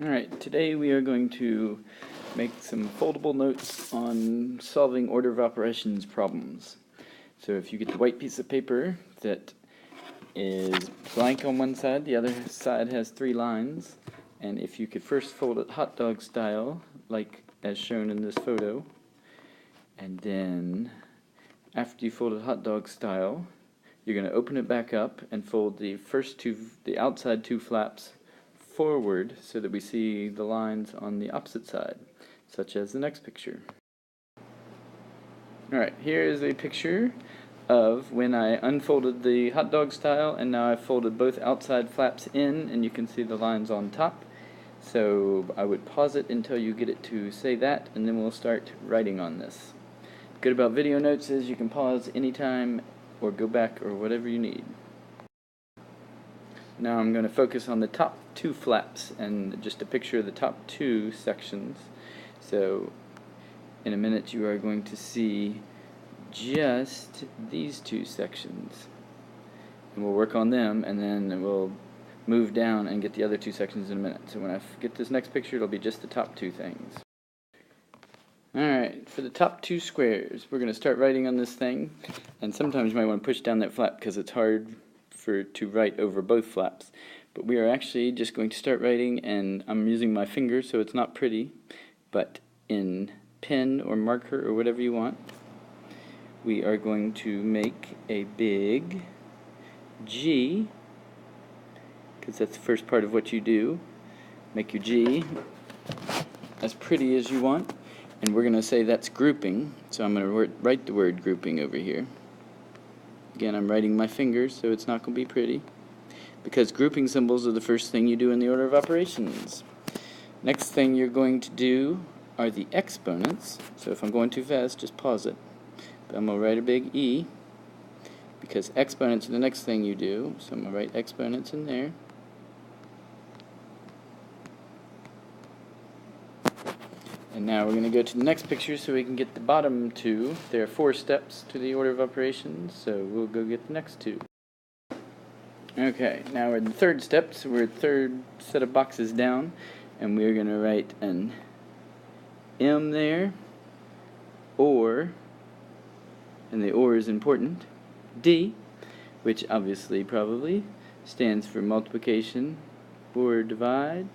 Alright, today we are going to make some foldable notes on solving order of operations problems. So if you get the white piece of paper that is blank on one side, the other side has 3 lines, and if you could first fold it hot dog style, like as shown in this photo, and then after you fold it hot dog style, you're going to open it back up and fold the outside 2 flaps forward so that we see the lines on the opposite side, such as the next picture. Alright, here is a picture of when I unfolded the hot dog style, and now I've folded both outside flaps in, and you can see the lines on top. So I would pause it until you get it to say that, and then we'll start writing on this. Good about video notes is you can pause anytime or go back or whatever you need. Now I'm going to focus on the top 2 flaps and just a picture of the top 2 sections. So in a minute you are going to see just these 2 sections. And we'll work on them, and then we'll move down and get the other 2 sections in a minute. So when I get this next picture, it'll be just the top 2 things. Alright, for the top 2 squares, we're going to start writing on this thing. And sometimes you might want to push down that flap because it's hard to write over both flaps. But we are actually just going to start writing, and I'm using my finger so it's not pretty, but in pen or marker or whatever you want, we are going to make a big G, because that's the first part of what you do. Make your G as pretty as you want, and we're going to say that's grouping, so I'm going to write the word grouping over here. Again, I'm writing my fingers, so it's not going to be pretty, because grouping symbols are the first thing you do in the order of operations. Next thing you're going to do are the exponents. So if I'm going too fast, just pause it. But I'm going to write a big E, because exponents are the next thing you do. So I'm going to write exponents in there. And now we're going to go to the next picture so we can get the bottom 2. There are 4 steps to the order of operations, so we'll go get the next 2. Okay, now we're in the 3rd step, so we're 3rd set of boxes down, and we're going to write an M there, or, and the or is important, D, which obviously probably stands for multiplication or divide.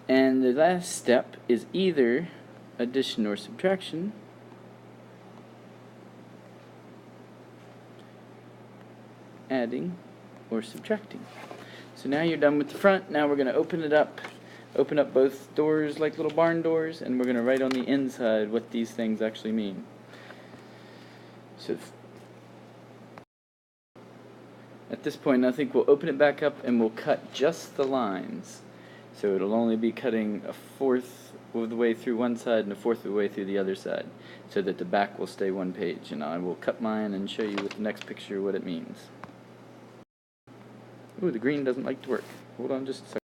And the last step is either addition or subtraction. Adding or subtracting. So now you're done with the front. Now we're going to open it up. Open up both doors like little barn doors, and we're going to write on the inside what these things actually mean. So at this point, I think we'll open it back up and we'll cut just the lines. So it'll only be cutting a 1/4 of the way through one side and a 1/4 of the way through the other side, so that the back will stay one page. And I will cut mine and show you with the next picture what it means. Ooh, the green doesn't like to work. Hold on just a second.